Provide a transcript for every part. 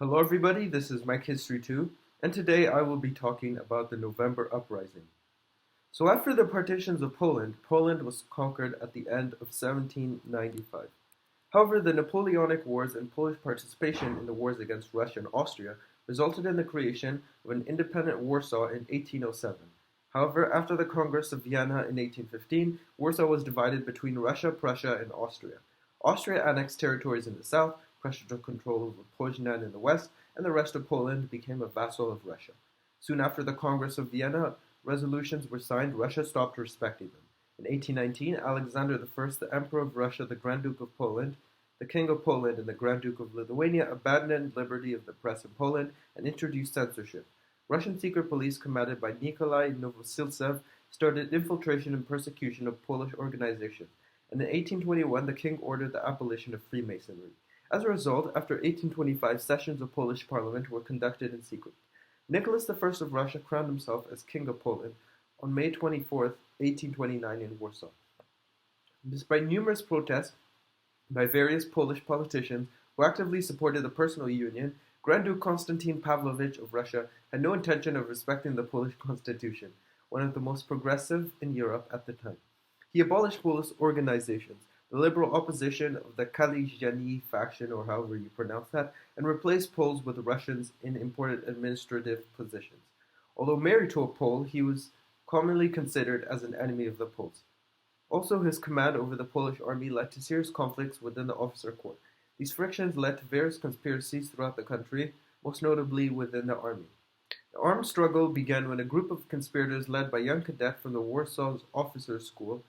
Hello everybody, this is Mike History 2, and today I will be talking about the November Uprising. So after the partitions of Poland, Poland was conquered at the end of 1795. However, the Napoleonic Wars and Polish participation in the wars against Russia and Austria resulted in the creation of an independent Warsaw in 1807. However, after the Congress of Vienna in 1815, Warsaw was divided between Russia, Prussia, and Austria. Austria annexed territories in the south, Prussia took control over Poznan in the west, and the rest of Poland became a vassal of Russia. Soon after the Congress of Vienna, resolutions were signed, Russia stopped respecting them. In 1819, Alexander I, the Emperor of Russia, the Grand Duke of Poland, the King of Poland, and the Grand Duke of Lithuania abandoned liberty of the press in Poland and introduced censorship. Russian secret police commanded by Nichola I of Russia started infiltration and persecution of Polish organizations, and in 1821 the king ordered the abolition of Freemasonry. As a result, after 1825, sessions of Polish parliament were conducted in secret. Nicholas I of Russia crowned himself as King of Poland on May 24, 1829 in Warsaw. Despite numerous protests by various Polish politicians who actively supported the personal union, Grand Duke Konstantin Pavlovich of Russia had no intention of respecting the Polish constitution, one of the most progressive in Europe at the time. He abolished Polish organizations, the liberal opposition of the Kalizhani faction, or however you pronounce that, and replaced Poles with Russians in important administrative positions. Although married to a Pole, he was commonly considered as an enemy of the Poles. Also, his command over the Polish army led to serious conflicts within the officer corps. These frictions led to various conspiracies throughout the country, most notably within the army. The armed struggle began when a group of conspirators led by a young cadet from the Warsaw's officers' school,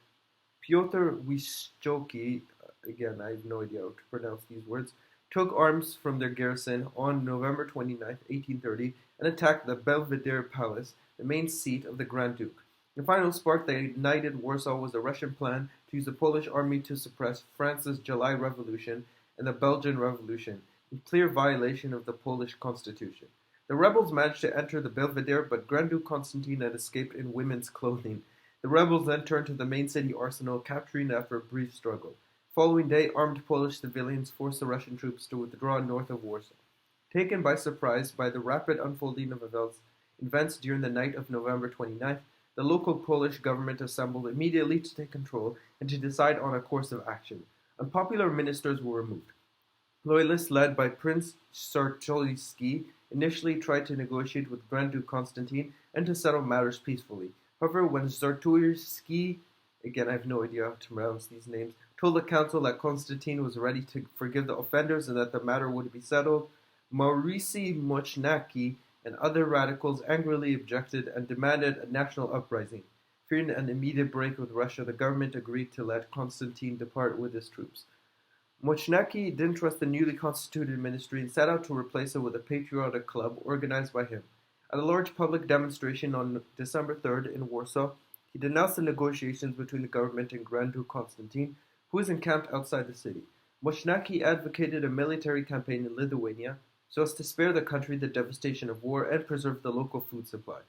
Piotr Wyszczowski, again I have no idea how to pronounce these words, took arms from their garrison on November 29, 1830, and attacked the Belvedere Palace, the main seat of the Grand Duke. The final spark that ignited Warsaw was the Russian plan to use the Polish army to suppress France's July Revolution and the Belgian Revolution, in clear violation of the Polish constitution. The rebels managed to enter the Belvedere, but Grand Duke Konstantin had escaped in women's clothing. The rebels then turned to the main city arsenal, capturing it after a brief struggle. The following day, armed Polish civilians forced the Russian troops to withdraw north of Warsaw. Taken by surprise by the rapid unfolding of events during the night of November 29th, the local Polish government assembled immediately to take control and to decide on a course of action. Unpopular ministers were removed. Loyalists led by Prince Czartoryski initially tried to negotiate with Grand Duke Konstantin and to settle matters peacefully. However, when Czartoryski, again I have no idea how to pronounce these names, told the council that Konstantin was ready to forgive the offenders and that the matter would be settled, Mauricy Mochnacki and other radicals angrily objected and demanded a national uprising. Fearing an immediate break with Russia, the government agreed to let Konstantin depart with his troops. Mochnacki didn't trust the newly constituted ministry and set out to replace it with a patriotic club organized by him. At a large public demonstration on December 3rd in Warsaw, he denounced the negotiations between the government and Grand Duke Konstantin, who was encamped outside the city. Mochnacki advocated a military campaign in Lithuania so as to spare the country the devastation of war and preserve the local food supply.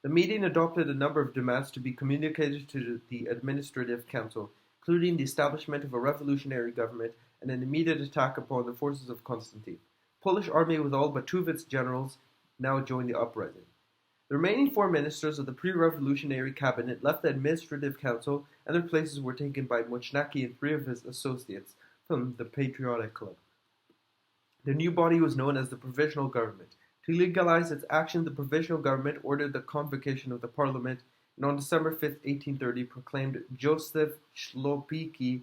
The meeting adopted a number of demands to be communicated to the Administrative Council, including the establishment of a revolutionary government and an immediate attack upon the forces of Konstantin. The Polish army, with all but two of its generals, now joined the uprising. The remaining four ministers of the pre-revolutionary cabinet left the Administrative Council, and their places were taken by Mochnacki and three of his associates from the Patriotic Club. The new body was known as the Provisional Government. To legalize its action, the Provisional Government ordered the convocation of the Parliament and on December 5, 1830, proclaimed Joseph Szlopicki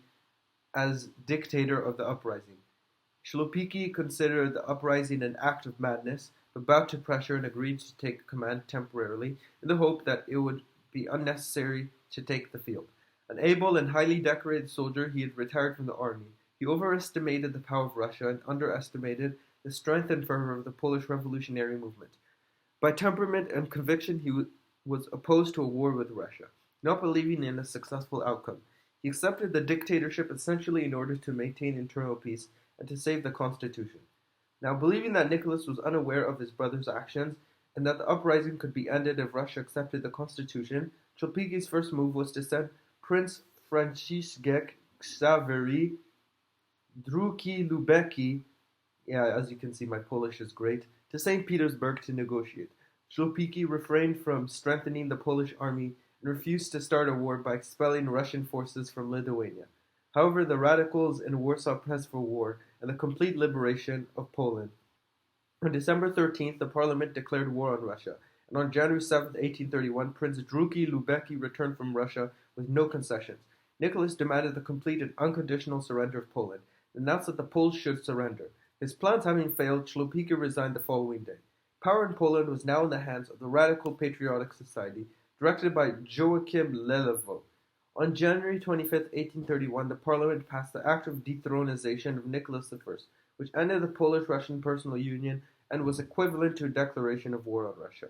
as dictator of the uprising. Szlopicki considered the uprising an act of madness, but bowed to pressure and agreed to take command temporarily in the hope that it would be unnecessary to take the field. An able and highly decorated soldier, he had retired from the army. He overestimated the power of Russia and underestimated the strength and fervor of the Polish revolutionary movement. By temperament and conviction, he was opposed to a war with Russia, not believing in a successful outcome. He accepted the dictatorship essentially in order to maintain internal peace and to save the constitution. Now, believing that Nicholas was unaware of his brother's actions and that the uprising could be ended if Russia accepted the constitution, Szlopicki's first move was to send Prince Franciszek Ksawery II Lubecki Yeah, as you can see, my Polish is great, to St. Petersburg to negotiate. Szlopicki refrained from strengthening the Polish army and refused to start a war by expelling Russian forces from Lithuania. However, the radicals in Warsaw pressed for war and the complete liberation of Poland. On December 13th, the parliament declared war on Russia, and on January 7th, 1831, Prince Drugi Lubecki returned from Russia with no concessions. Nicholas demanded the complete and unconditional surrender of Poland, and announced that the Poles should surrender. His plans having failed, Szlopicki resigned the following day. Power in Poland was now in the hands of the Radical Patriotic Society, directed by Joachim Lelevo. On January 25, 1831, the parliament passed the Act of Dethronization of Nicholas I, which ended the Polish-Russian personal union and was equivalent to a declaration of war on Russia.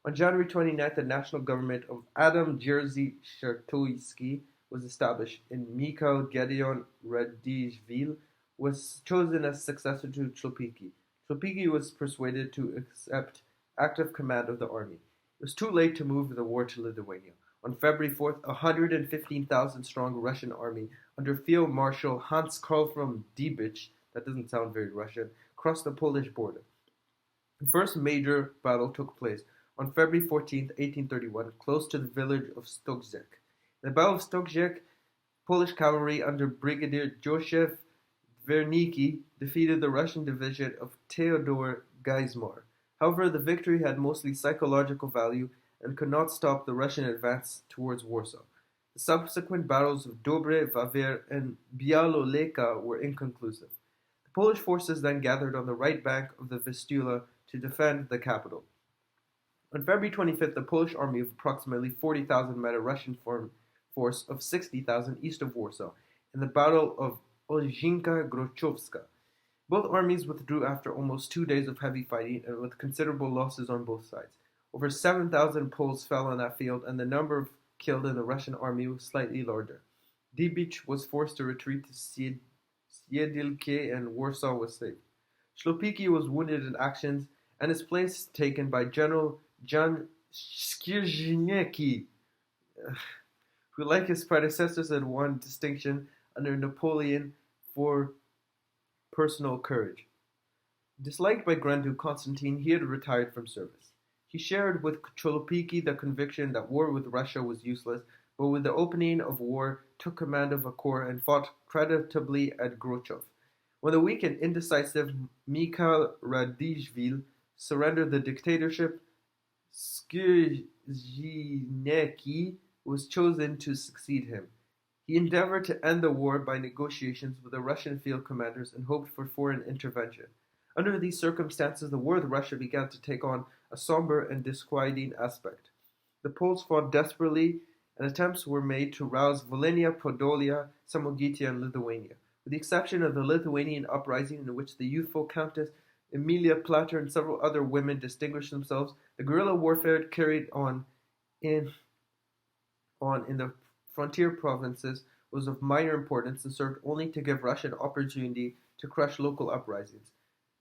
On January 29th, the national government of Adam Jerzy Czartoryski was established, and Mikhail Gedeon Radziwiłł was chosen as successor to Szlopicki. Szlopicki was persuaded to accept active command of the army. It was too late to move the war to Lithuania. On February 4th, a 115,000-strong Russian army under Field Marshal Hans Karl von Diebitsch, that doesn't sound very Russian, crossed the Polish border. The first major battle took place on February 14th, 1831, close to the village of Stoczek. In the Battle of Stoczek, Polish cavalry under Brigadier Józef Wernicki defeated the Russian division of Theodor Geismar. However, the victory had mostly psychological value and could not stop the Russian advance towards Warsaw. The subsequent battles of Dobre Wawer and Bialoleka were inconclusive. The Polish forces then gathered on the right bank of the Vistula to defend the capital. On February 25th, the Polish army of approximately 40,000 met a Russian force of 60,000 east of Warsaw in the Battle of Olszynka Grochowska. Both armies withdrew after almost 2 days of heavy fighting and with considerable losses on both sides. Over 7,000 Poles fell on that field, and the number of killed in the Russian army was slightly larger. Diebitsch was forced to retreat to Siedlce, and Warsaw was saved. Szlopicki was wounded in actions and his place taken by General Jan Skrzynecki, who, like his predecessors, had won distinction under Napoleon for personal courage. Disliked by Grand Duke Konstantin, he had retired from service. He shared with Szlopicki the conviction that war with Russia was useless, but with the opening of war, took command of a corps and fought creditably at Grochov. When the weak and indecisive Mikhail Radziwiłł surrendered the dictatorship, Skrzynecki was chosen to succeed him. He endeavored to end the war by negotiations with the Russian field commanders and hoped for foreign intervention. Under these circumstances, the war with Russia began to take on a somber and disquieting aspect. The Poles fought desperately, and attempts were made to rouse Volhynia, Podolia, Samogitia, and Lithuania. With the exception of the Lithuanian uprising, in which the youthful Countess Emilia Platter and several other women distinguished themselves, the guerrilla warfare carried on in the frontier provinces was of minor importance and served only to give Russia an opportunity to crush local uprisings.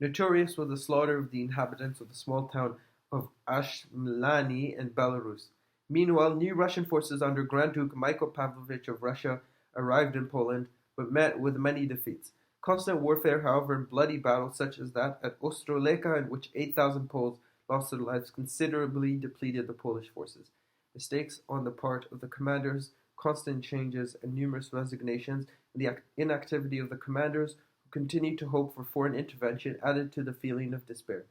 Notorious was the slaughter of the inhabitants of the small town of Ashmlani in Belarus. Meanwhile, new Russian forces under Grand Duke Michael Pavlovich of Russia arrived in Poland, but met with many defeats. Constant warfare, however, and bloody battles such as that at Ostroleka, in which 8,000 Poles lost their lives, considerably depleted the Polish forces. Mistakes on the part of the commanders, constant changes, and numerous resignations, and the inactivity of the commanders who continued to hope for foreign intervention added to the feeling of despair.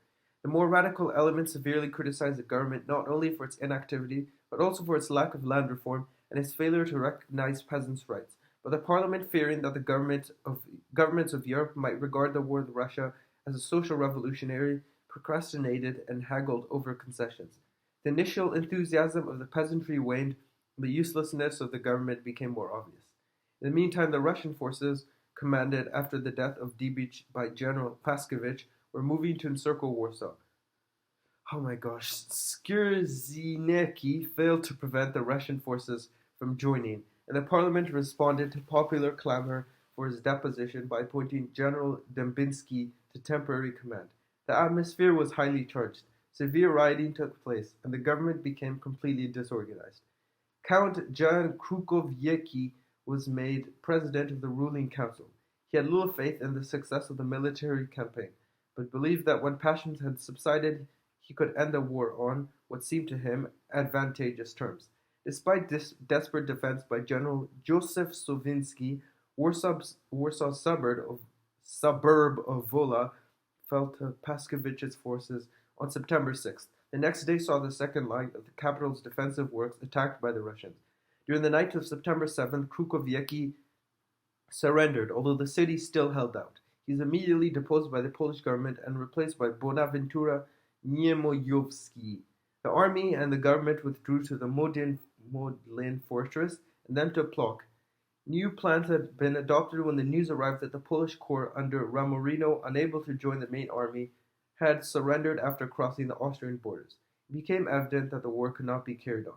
The more radical elements severely criticized the government not only for its inactivity, but also for its lack of land reform and its failure to recognize peasants' rights. But the parliament, fearing that the governments of Europe might regard the war with Russia as a social revolutionary, procrastinated and haggled over concessions. The initial enthusiasm of the peasantry waned, and the uselessness of the government became more obvious. In the meantime, the Russian forces, commanded after the death of Diebitsch by General Paskevich, were moving to encircle Warsaw. Oh my gosh, Skrzynecki failed to prevent the Russian forces from joining, and the parliament responded to popular clamor for his deposition by appointing General Dębinski to temporary command. The atmosphere was highly charged. Severe rioting took place, and the government became completely disorganized. Count Jan Krukowiecki was made president of the ruling council. He had little faith in the success of the military campaign. but believed that when passions had subsided, he could end the war on what seemed to him advantageous terms. Despite this desperate defense by General Joseph Sowiński, Warsaw's suburb of Wola fell to Pascovich's forces on September 6th. The next day saw the second line of the capital's defensive works attacked by the Russians. During the night of September 7th, Krukowiecki surrendered, although the city still held out. He was immediately deposed by the Polish government and replaced by Bonawentura Niemojowski. The army and the government withdrew to the Modlin fortress and then to Plock. New plans had been adopted when the news arrived that the Polish corps under Ramorino, unable to join the main army, had surrendered after crossing the Austrian borders. It became evident that the war could not be carried on.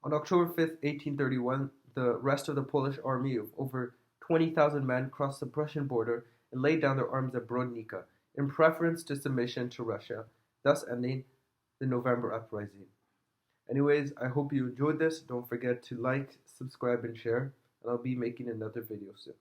On October 5, 1831, the rest of the Polish army of over 20,000 men crossed the Prussian border and laid down their arms at Brodnica, in preference to submission to Russia, thus ending the November Uprising. Anyways, I hope you enjoyed this. Don't forget to like, subscribe, and share, and I'll be making another video soon.